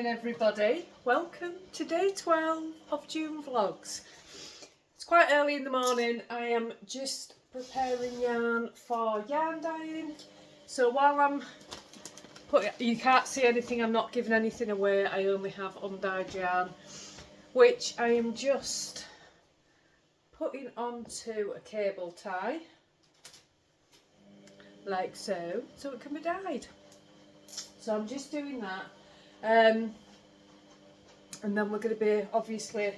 morning everybody, welcome to day 12 of June vlogs. It's quite early in the morning. I am just preparing yarn for yarn dyeing, so while I'm you can't see anything, I'm not giving anything away. I only have undyed yarn which I am just putting onto a cable tie like so it can be dyed. So I'm just doing that. And then we're going to be obviously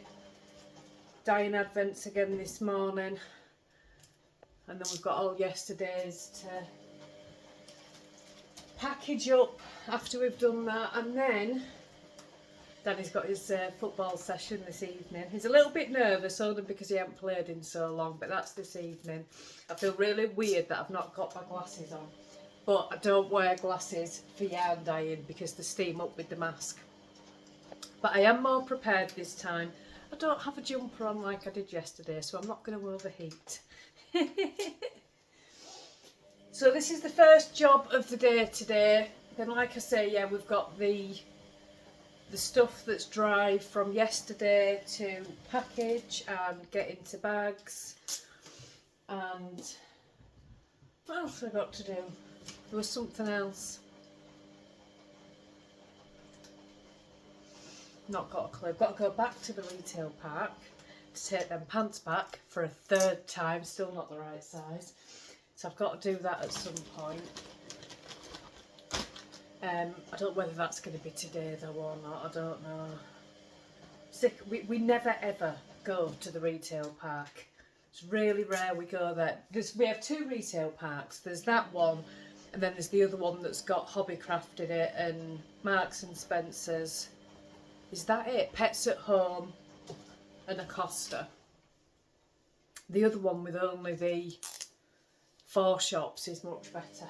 dyeing advents again this morning, and then we've got all yesterday's to package up after we've done that. And then Danny's got his football session this evening. He's a little bit nervous only because he hasn't played in so long, but that's this evening. I feel really weird that I've not got my glasses on, but I don't wear glasses for yarn dyeing because they steam up with the mask. But I am more prepared this time. I don't have a jumper on like I did yesterday, so I'm not going to overheat. So this is the first job of the day today. Then like I say, yeah, we've got the stuff that's dry from yesterday to package and get into bags. And what else have I got to do? There was something else. Not got a clue. Got to go back to the retail park to take them pants back for a third time. Still not the right size. So I've got to do that at some point. I don't know whether that's going to be today though or not. I don't know. Sick. We never ever go to the retail park. It's really rare we go there. We have two retail parks. There's that one, and then there's the other one that's got Hobbycraft in it and Marks and Spencer's. Is that it? Pets at Home and Acosta. The other one with only the 4 shops is much better.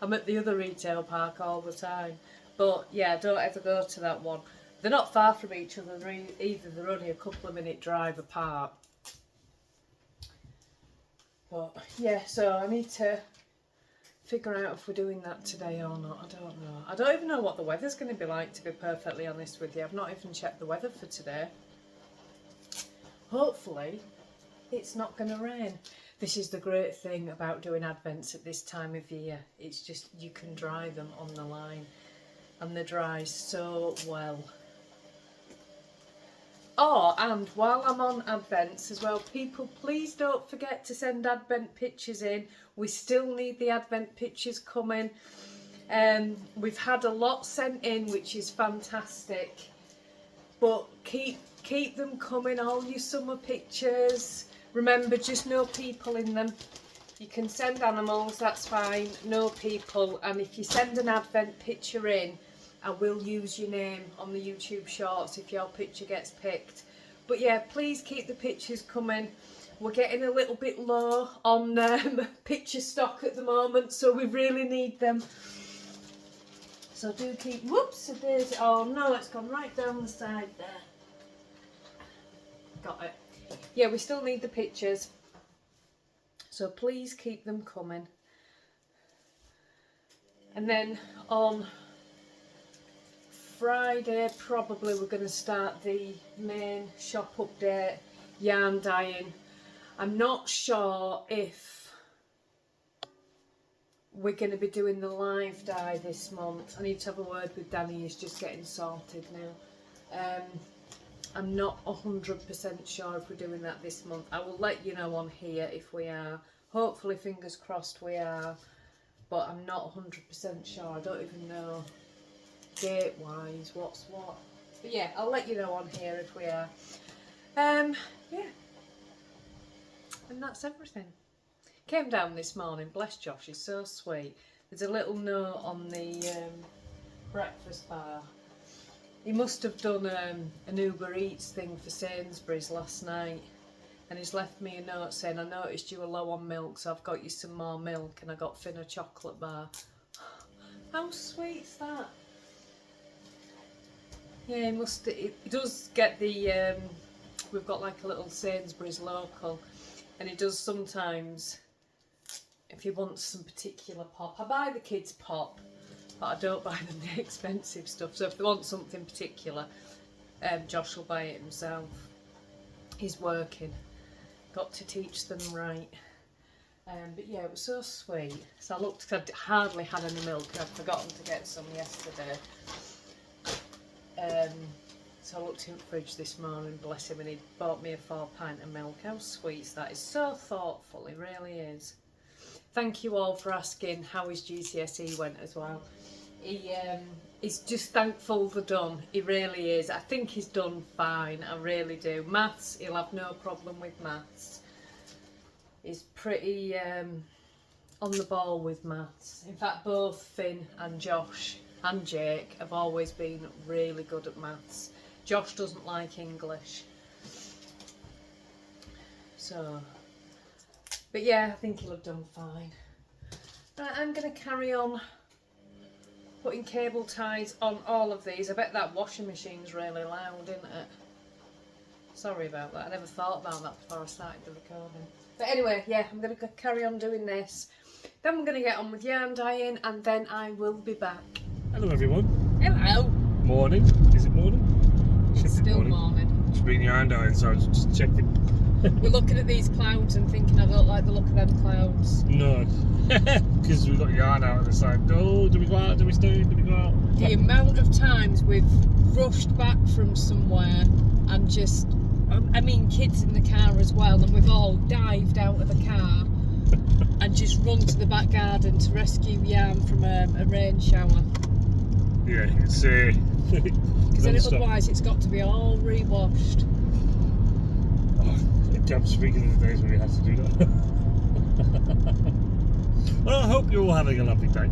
I'm at the other retail park all the time. But yeah, don't ever go to that one. They're not far from each other either. They're only a couple of minute drive apart. But yeah, so I need to figure out if we're doing that today or not. I don't know. I don't even know what the weather's going to be like, to be perfectly honest with you. I've not even checked the weather for today. Hopefully it's not going to rain. This is the great thing about doing advents at this time of year. It's just you can dry them on the line and they dry so well. Oh, and while I'm on advents as well, people, please don't forget to send advent pictures in. We still need the advent pictures coming. We've had a lot sent in, which is fantastic. But keep them coming, all your summer pictures. Remember, just no people in them. You can send animals, that's fine, no people. And if you send an advent picture in, I will use your name on the YouTube shorts if your picture gets picked. But yeah, please keep the pictures coming. We're getting a little bit low on picture stock at the moment, so we really need them. So do keep, whoops, oh no, it's gone right down the side there. Got it. Yeah, we still need the pictures. So please keep them coming. And then on Friday probably we're going to start the main shop update, yarn dyeing. I'm not sure if we're going to be doing the live dye this month. I need to have a word with Danny, he's just getting sorted now. I'm not 100% sure if we're doing that this month. I will let you know on here if we are. Hopefully, fingers crossed we are, but I'm not 100% sure. I don't even know date wise what's what, but yeah, I'll let you know on here if we are. Yeah, and that's everything. Came down this morning, bless Josh, he's so sweet. There's a little note on the breakfast bar. He must have done an Uber Eats thing for Sainsbury's last night, and he's left me a note saying, I noticed you were low on milk, so I've got you some more milk, and I got Finn a chocolate bar. How sweet's that? Yeah, he does get the, we've got like a little Sainsbury's local, and he does sometimes, if he wants some particular pop, I buy the kids pop, but I don't buy them the expensive stuff. So if they want something particular, Josh will buy it himself. He's working. Got to teach them right. But yeah, it was so sweet. So I looked, cause I'd hardly had any milk. I'd forgotten to get some yesterday. So I looked in the fridge this morning, bless him, and he bought me a 4 pint of milk. How sweet is that? It's so thoughtful, it really is. Thank you all for asking how his GCSE went as well. He's just thankful they're done. He really is. I think he's done fine. I really do. Maths, he'll have no problem with maths. He's pretty on the ball with maths. In fact, both Finn and Josh and Jake have always been really good at maths. Josh doesn't like English. So, but yeah, I think he'll have done fine. Right, I'm going to carry on putting cable ties on all of these. I bet that washing machine's really loud, isn't it? Sorry about that. I never thought about that before I started the recording. But anyway, yeah, I'm going to carry on doing this. Then we're going to get on with yarn dyeing, and then I will be back. Hello everyone. Hello. Morning. Is it morning? It's still morning. It's been yarn dyeing, so I was just checking. We're looking at these clouds and thinking I don't like the look of them clouds. No. Because we've got yarn out at the side. Oh, do we go out? Do we stay? Do we go out? The amount of times we've rushed back from somewhere and just, I mean kids in the car as well, and we've all dived out of the car and just run to the back garden to rescue yarn from a rain shower. Yeah, it's because then otherwise it's got to be all re-washed. I'm speaking of the days when we have to do that. Well, I hope you're all having a lovely day.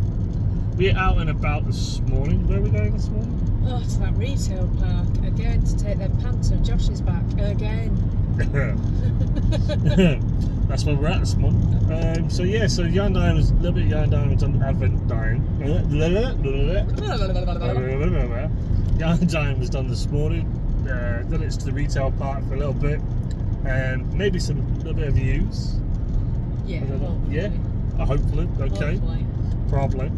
We're out and about this morning. Where are we going this morning? Oh, to that retail park again to take them pants of Josh's back again. That's where we're at this morning. So yeah, so yarn dyeing was a little bit of yarn dyeing, was on advent dyeing. Yarn dyeing was done this morning. Done it to the retail park for a little bit, and maybe some little bit of views. Yeah, hopefully. Yeah, hopefully. Okay, hopefully. Probably.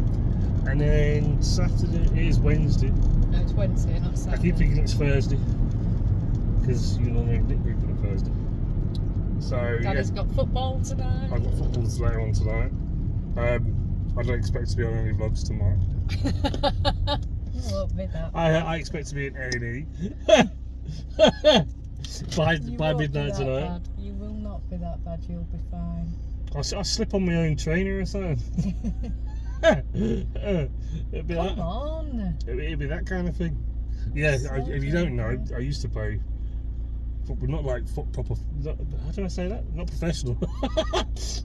And then Saturday is Wednesday. No, it's Wednesday, not Saturday. I keep thinking it's Thursday because you normally have Nick Group on a Thursday. So Daddy's got football tonight. I've got football later on tonight. I don't expect to be on any vlogs tomorrow. You won't be that. I expect to be in A&E by midnight tonight. Bad. You will not be that bad. You'll be fine. I'll slip on my own trainer or something. It'd be Come on. It'd be that kind of thing. Yeah, if you don't know, I used to play football, not like proper. How do I say that? Not professional.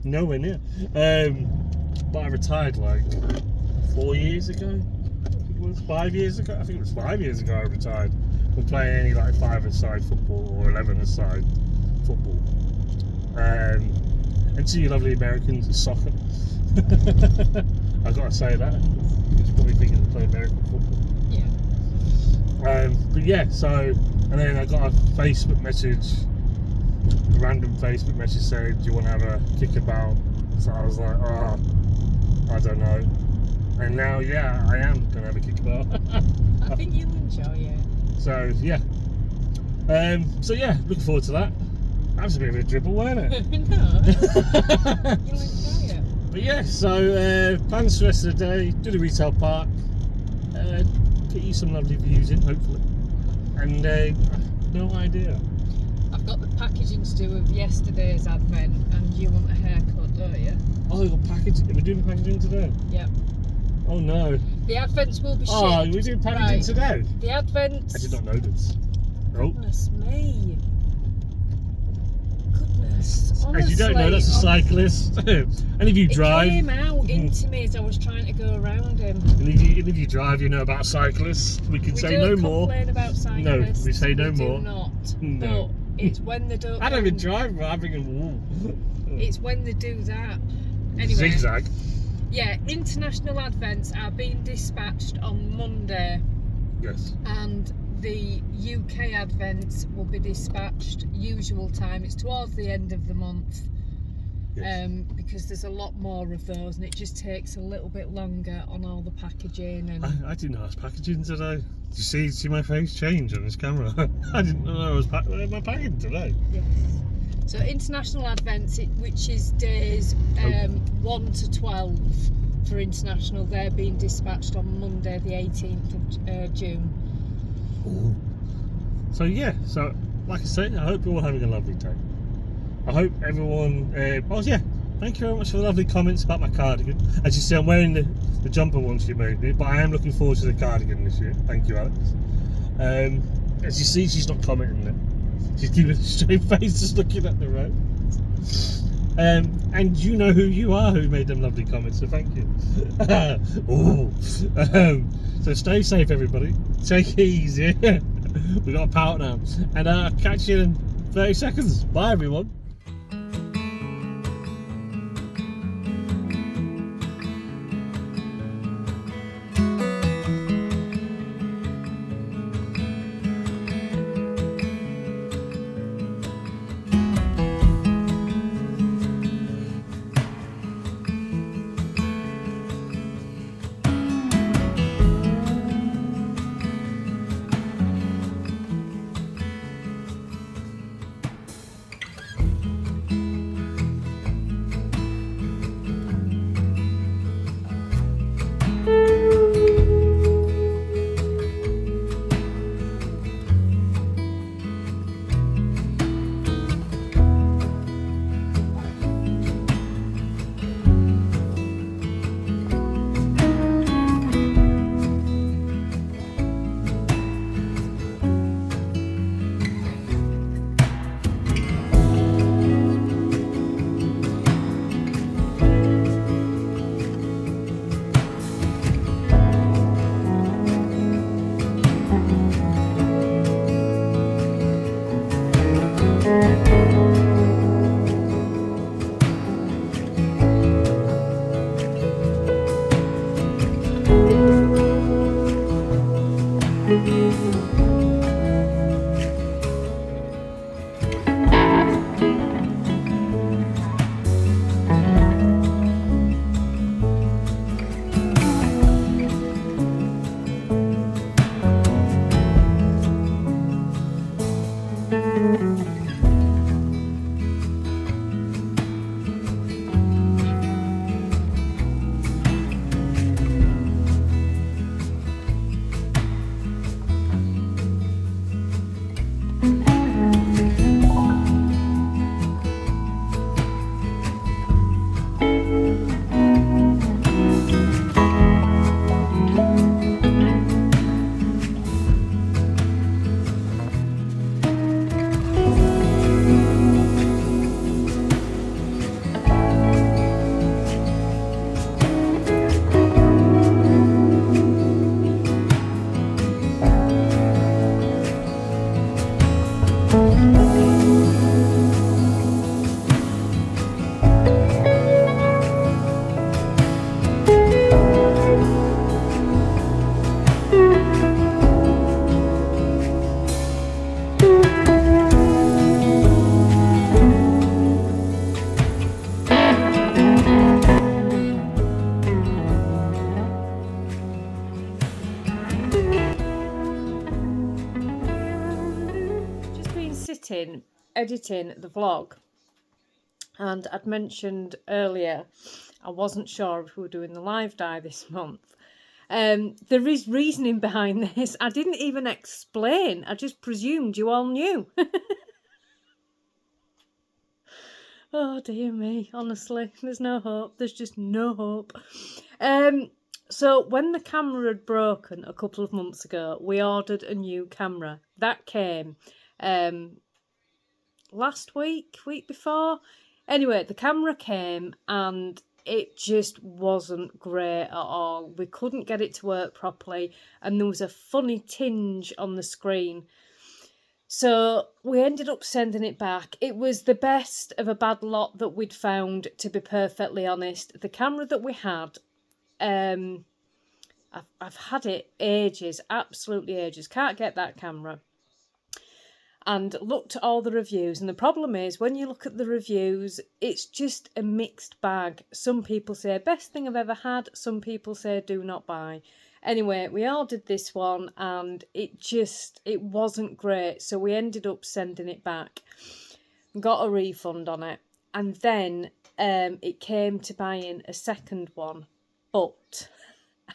Nowhere near. But I retired like 4 years ago. I think it was 5 years ago. I think it was 5 years ago I retired from playing any like 5-a-side football or 11-a-side football. And to you lovely Americans, it's soccer. I've got to say that. You're probably thinking to play American football. Yeah. But yeah, so, and then I got a Facebook message, a random Facebook message saying, do you want to have a kickabout? So I was like, oh, I don't know. And now, yeah, I am going to have a kickabout. I think you'll enjoy it. So, yeah. So yeah, looking forward to that. That was a bit of a dribble, wasn't it? No. You'll enjoy it. But yeah, so plans for the rest of the day, do the retail park, get you some lovely views in, hopefully. And no idea. I've got the packaging to do of yesterday's advent, and you want a haircut, don't you? Oh, we've got packaging. We're doing packaging today? Yep. Oh no. The advents will be shipped. Oh, we're doing packaging today? The advents. I did not know this. Oh. Goodness me. Goodness. Honestly, as you don't know, that's a cyclist. And if you drive. It came out into me as I was trying to go around him. And if you drive, you know about cyclists. We can say no more. We don't complain about cyclists. No, we say no more. We do not. No. But it's when they don't. I don't even drive, but I'm thinking, it's when they do that. Anyway. Zigzag. Yeah, international advents are being dispatched on Monday. Yes. And the UK advents will be dispatched usual time. It's towards the end of the month. Yes. because there's a lot more of those, and it just takes a little bit longer on all the packaging. And I didn't know I was packaging today. Did you see my face change on this camera? I didn't know I was packing today. yes. So International Advents, which is days 1 to 12 for International, they're being dispatched on Monday the 18th of June. Ooh. So yeah, so like I say, I hope you're all having a lovely day. I hope everyone, thank you very much for the lovely comments about my cardigan. As you see, I'm wearing the jumper once you made it, but I am looking forward to the cardigan this year. Thank you, Alex. As you see, she's not commenting it. She's keeping a straight face, just looking at the road. And you know who you are who made them lovely comments, so thank you. So stay safe, everybody. Take it easy. We've got a pout now. And I'll catch you in 30 seconds. Bye, everyone. Editing the vlog, and I'd mentioned earlier I wasn't sure if we were doing the live die this month. There is reasoning behind this. I didn't even explain, I just presumed you all knew. Oh dear me, honestly, there's no hope. There's just no hope. So when the camera had broken a couple of months ago, we ordered a new camera. That came last week before. Anyway, the camera came and it just wasn't great at all. We couldn't get it to work properly, and there was a funny tinge on the screen. So we ended up sending it back. It was the best of a bad lot that we'd found, to be perfectly honest. The camera that we had, I've had it ages, absolutely ages. Can't get that camera. and looked at all the reviews. And the problem is, when you look at the reviews, it's just a mixed bag. Some people say best thing I've ever had, some people say do not buy. Anyway, we ordered this one and it wasn't great, so we ended up sending it back, got a refund on it, and then it came to buying a second one, but,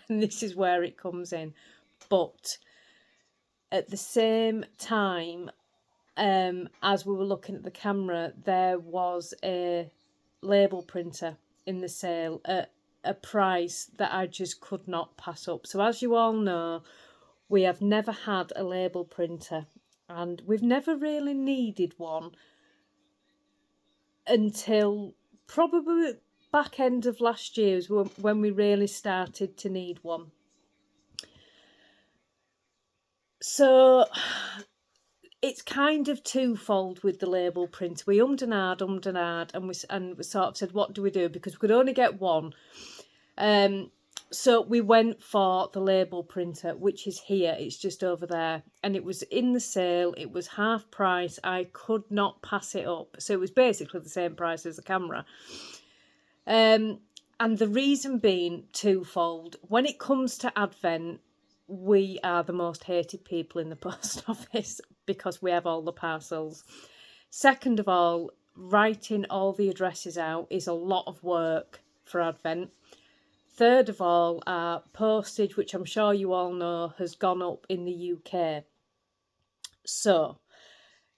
and this is where it comes in, but at the same time as we were looking at the camera, there was a label printer in the sale at a price that I just could not pass up. So as you all know, we have never had a label printer and we've never really needed one until probably back end of last year when we really started to need one. So it's kind of twofold with the label printer. We ummed and ahed, and we sort of said, what do we do? Because we could only get one. So we went for the label printer, which is here. It's just over there. And it was in the sale. It was half price. I could not pass it up. So it was basically the same price as the camera. And the reason being twofold. When it comes to Advent, we are the most hated people in the post office because we have all the parcels. Second of all, writing all the addresses out is a lot of work for Advent. Third of all, our postage, which I'm sure you all know, has gone up in the UK. So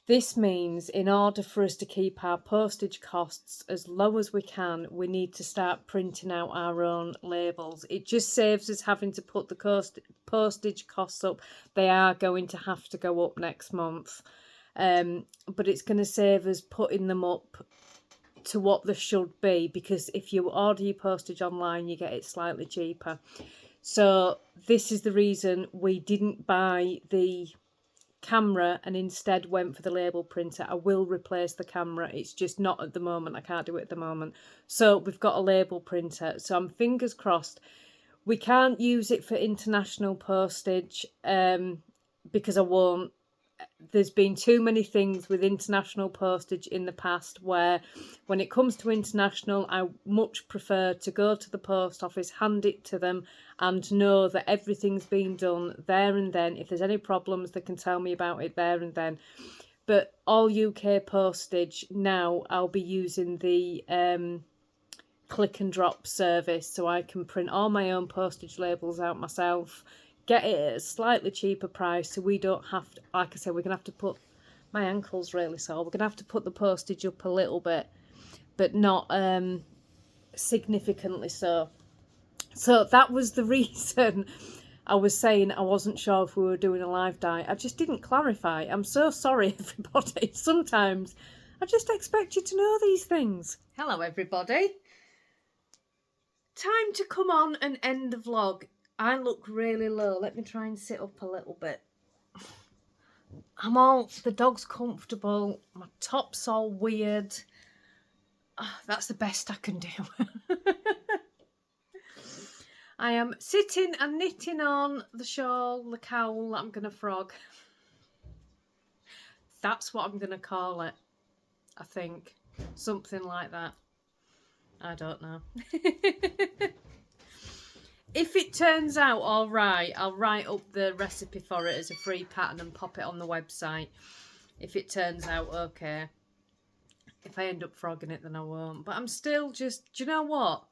this means in order for us to keep our postage costs as low as we can, we need to start printing out our own labels. It just saves us having to put the postage costs up. They are going to have to go up next month. But it's going to save us putting them up to what they should be, because if you order your postage online, you get it slightly cheaper. So this is the reason we didn't buy the camera and instead went for the label printer. I will replace the camera, it's just not at the moment. I can't do it at the moment. So we've got a label printer, so I'm fingers crossed. We can't use it for international postage because I won't. There's been too many things with international postage in the past where when it comes to international, I much prefer to go to the post office, hand it to them and know that everything's been done there and then. If there's any problems, they can tell me about it there and then. But all UK postage now, I'll be using the click and drop service, so I can print all my own postage labels out myself, get it at a slightly cheaper price, so we don't have to, like I said, we're going to have to put, my ankle's really sore, we're going to have to put the postage up a little bit, but not significantly so. So that was the reason I was saying I wasn't sure if we were doing a live diet. I just didn't clarify. I'm so sorry, everybody. Sometimes I just expect you to know these things. Hello, everybody. Time to come on and end the vlog. I look really low. Let me try and sit up a little bit. The dog's comfortable. My top's all weird. Oh, that's the best I can do. I am sitting and knitting on the shawl, the cowl that I'm going to frog. That's what I'm going to call it, I think. Something like that. I don't know. If it turns out all right, I'll write up the recipe for it as a free pattern and pop it on the website. If it turns out okay. If I end up frogging it, then I won't. But I'm still just, do you know what?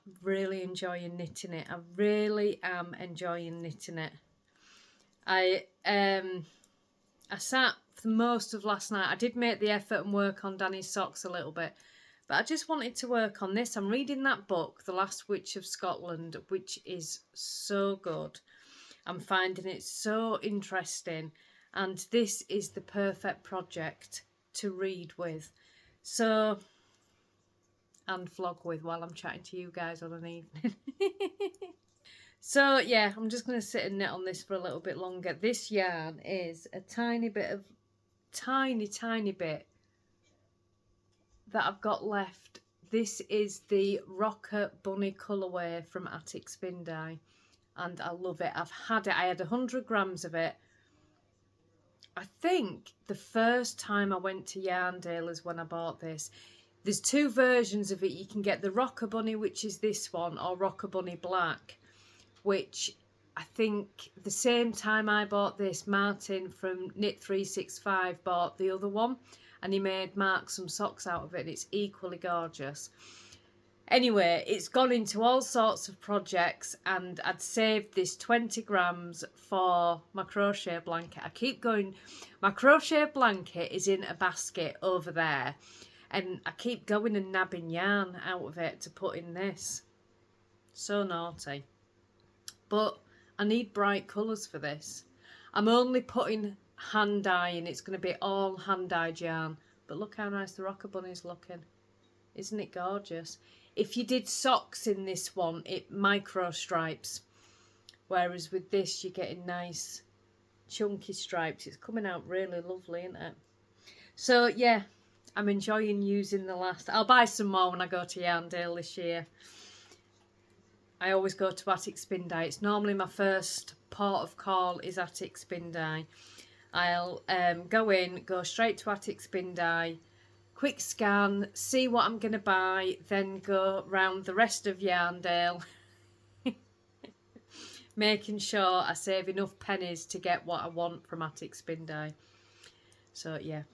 I'm really enjoying knitting it. I really am enjoying knitting it. I sat for most of last night. I did make the effort and work on Danny's socks a little bit. But I just wanted to work on this. I'm reading that book, The Last Witch of Scotland, which is so good. I'm finding it so interesting. And this is the perfect project to read with. So, and vlog with while I'm chatting to you guys on an evening. So, yeah, I'm just going to sit and knit on this for a little bit longer. This yarn is a tiny bit that I've got left. This is the Rocker Bunny colourway from Attic Spin Dye, and I love it. I've had it. I had 100 grams of it I think the first time I went to Yarndale is when I bought this. There's two versions of it. You can get the Rocker Bunny, which is this one, or Rocker Bunny Black, which I think the same time I bought this, Martin from Knit 365 bought the other one, and he made Mark some socks out of it, and it's equally gorgeous. Anyway, it's gone into all sorts of projects, and I'd saved this 20 grams for my crochet blanket. I keep going, my crochet blanket is in a basket over there, and I keep going and nabbing yarn out of it to put in this. So naughty. But I need bright colours for this. I'm only putting hand dyeing. It's going to be all hand dyed yarn. But look how nice the Rocker Bunny's looking. Isn't it gorgeous? If you did socks in this one, it micro stripes. Whereas with this, you're getting nice chunky stripes. It's coming out really lovely, isn't it? So yeah, I'm enjoying using the last. I'll buy some more when I go to Yarndale this year. I always go to Attic Spin Dye. It's normally my first port of call is Attic Spin Dye. I'll go in, go straight to Attic Spin Dye, quick scan, see what I'm going to buy, then go round the rest of Yarndale, making sure I save enough pennies to get what I want from Attic Spin Dye. So yeah,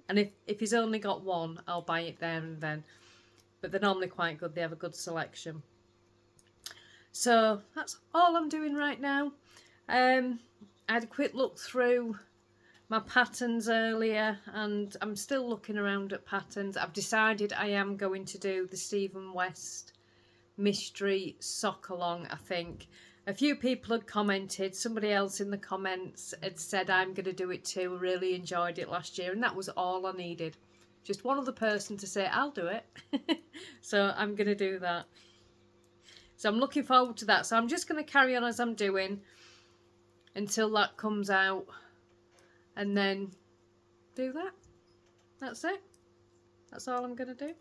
and if he's only got one, I'll buy it there and then. But they're normally quite good. They have a good selection. So that's all I'm doing right now. I had a quick look through my patterns earlier, and I'm still looking around at patterns. I've decided I am going to do the Stephen West mystery sock along. I think a few people had commented, somebody else in the comments had said I'm going to do it too. I really enjoyed it last year, and that was all I needed. Just one other person to say I'll do it. So I'm going to do that. So I'm looking forward to that. So I'm just going to carry on as I'm doing until that comes out, and then do that. That's it. That's all I'm going to do.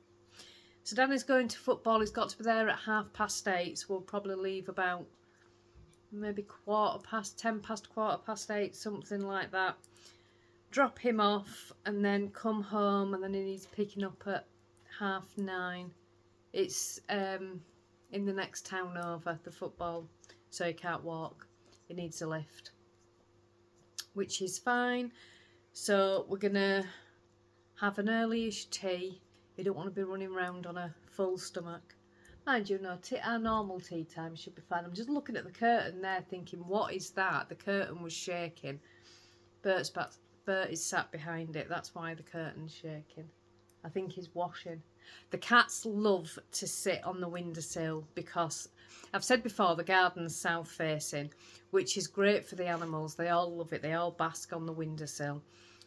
So Danny's going to football. He's got to be there at 8:30. So we'll probably leave about maybe 10 past, 8:15, something like that. Drop him off and then come home, and then he's picking up at 9:30. It's in the next town over, the football, so he can't walk. He needs a lift, which is fine. So we're gonna have an early-ish tea. You don't want to be running around on a full stomach. Mind you, no, our normal tea time should be fine. I'm just looking at the curtain there thinking, what is that? The curtain was shaking. Bert is sat behind it. That's why the curtain's shaking. I think he's washing. The cats love to sit on the windowsill because I've said before the garden's south facing, which is great for the animals. They all love it. They all bask on the windowsill.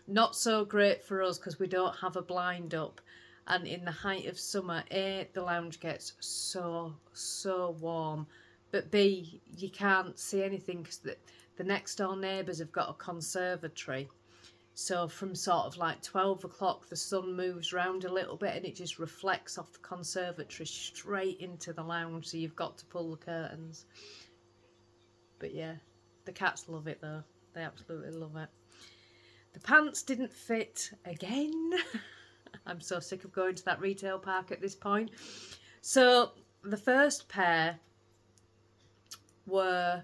Not so great for us because we don't have a blind up, and in the height of summer, A, the lounge gets so warm, but B, you can't see anything because the next door neighbours have got a conservatory. So from sort of like 12 o'clock, the sun moves round a little bit and it just reflects off the conservatory straight into the lounge. So you've got to pull the curtains. But yeah, the cats love it though. They absolutely love it. The pants didn't fit again. I'm so sick of going to that retail park at this point. So the first pair were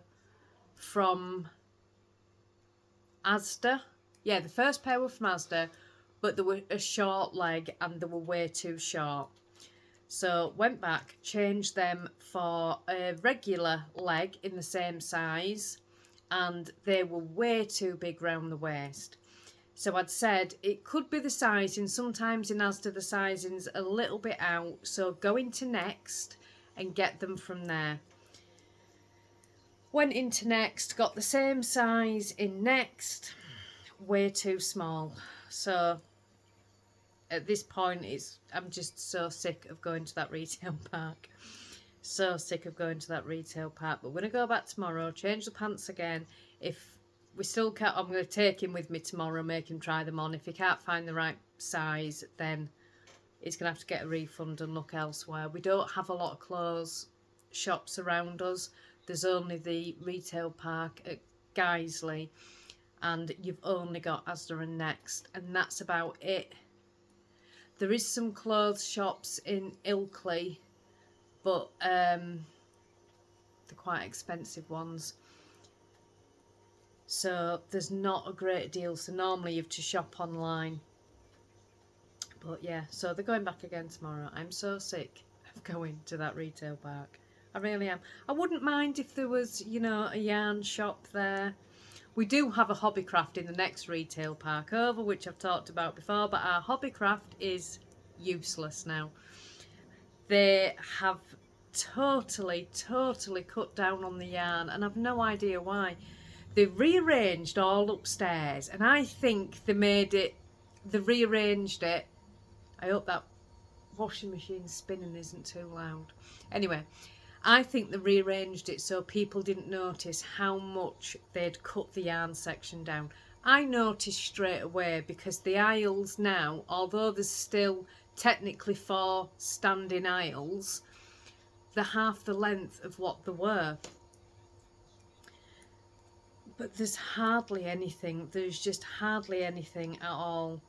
from Asda. Yeah, the first pair were from Asda, but they were a short leg and they were way too short. So went back, changed them for a regular leg in the same size, and they were way too big round the waist. So I'd said it could be the sizing. Sometimes in Asda the sizing's a little bit out, so go into Next and get them from there. Went into Next, got the same size in Next. Way too small. So at this point I'm just so sick of going to that retail park. So sick of going to that retail park. But we're going to go back tomorrow, change the pants again. If we still can't, I'm going to take him with me tomorrow, make him try them on. If he can't find the right size, then he's going to have to get a refund and look elsewhere. We don't have a lot of clothes shops around us. There's only the retail park at Guiseley. and you've only got Asda and Next, and that's about it. There is some clothes shops in Ilkley, but they're quite expensive ones, so there's not a great deal, so normally you have to shop online. But yeah, so they're going back again tomorrow. I'm so sick of going to that retail park. I really am. I wouldn't mind if there was, you know, a yarn shop there. We do have a Hobbycraft in the next retail park over, which I've talked about before, but our Hobbycraft is useless now. They have totally cut down on the yarn, and I've no idea why. They've rearranged all upstairs, and I think they rearranged it. I hope that washing machine spinning isn't too loud. Anyway, I think they rearranged it so people didn't notice how much they'd cut the yarn section down. I noticed straight away because the aisles now, although there's still technically 4 standing aisles, they're half the length of what they were. But there's hardly anything. There's just hardly anything at all.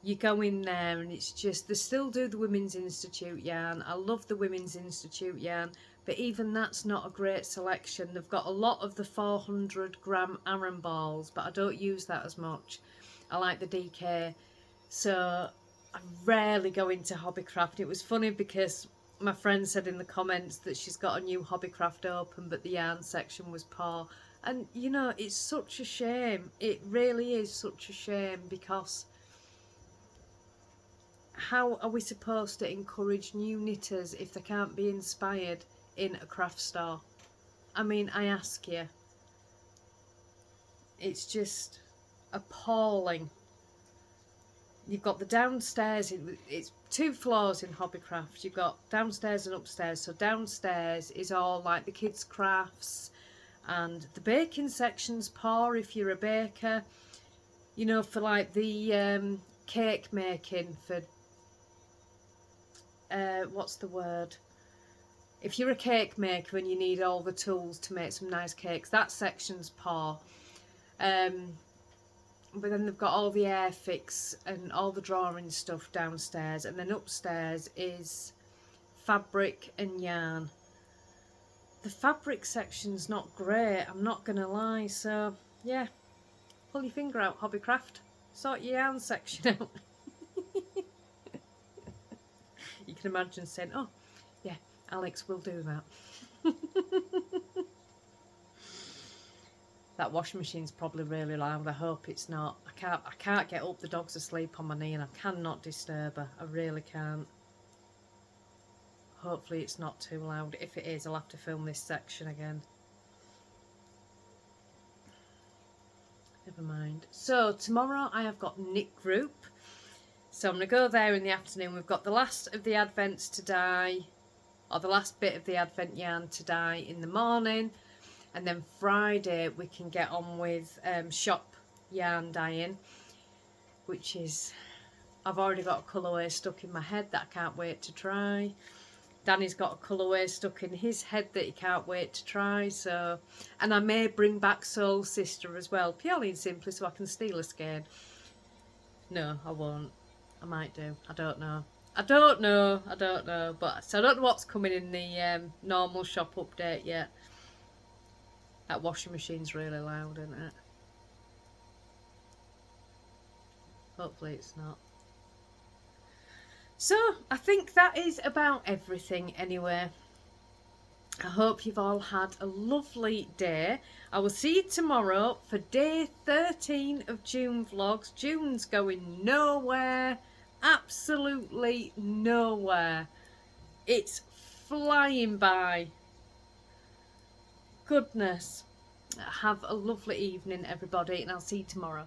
You go in there and it's just, they still do the Women's Institute yarn. I love the Women's Institute yarn, but even that's not a great selection. They've got a lot of the 400-gram Aran balls, but I don't use that as much. I like the DK. So I rarely go into Hobbycraft. It was funny because my friend said in the comments that she's got a new Hobbycraft open, but the yarn section was poor. And you know, it's such a shame. It really is such a shame, because how are we supposed to encourage new knitters if they can't be inspired in a craft store? I mean, I ask you. It's just appalling. You've got the downstairs, it's 2 floors in Hobbycraft. You've got downstairs and upstairs. So downstairs is all like the kids' crafts, and the baking section's poor if you're a baker. You know, for like the cake making, for what's the word? If you're a cake maker and you need all the tools to make some nice cakes, that section's poor. But then they've got all the airfix and all the drawing stuff downstairs, and then upstairs is fabric and yarn. The fabric section's not great, I'm not gonna lie, so yeah, pull your finger out, Hobbycraft, sort your yarn section out. You can imagine saying, oh yeah, Alex will do that. That washing machine's probably really loud. I hope it's not. I can't get up. The dog's asleep on my knee and I cannot disturb her. I really can't. Hopefully it's not too loud. If it is, I'll have to film this section again. Never mind. So tomorrow I have got knit group. So I'm going to go there in the afternoon. We've got the last of the Advents to dye, or the last bit of the Advent yarn to dye in the morning. And then Friday we can get on with shop yarn dyeing, which is, I've already got a colourway stuck in my head that I can't wait to try. Danny's got a colourway stuck in his head that he can't wait to try. So, and I may bring back Soul Sister as well, purely and simply so I can steal a skein. No, I won't. I might do. I don't know. I don't know. But so I don't know what's coming in the normal shop update yet. That washing machine's really loud, isn't it? Hopefully it's not. So, I think that is about everything anyway. I hope you've all had a lovely day. I will see you tomorrow for day 13 of June vlogs. June's going nowhere. Absolutely nowhere. It's flying by. Goodness. Have a lovely evening, everybody, and I'll see you tomorrow.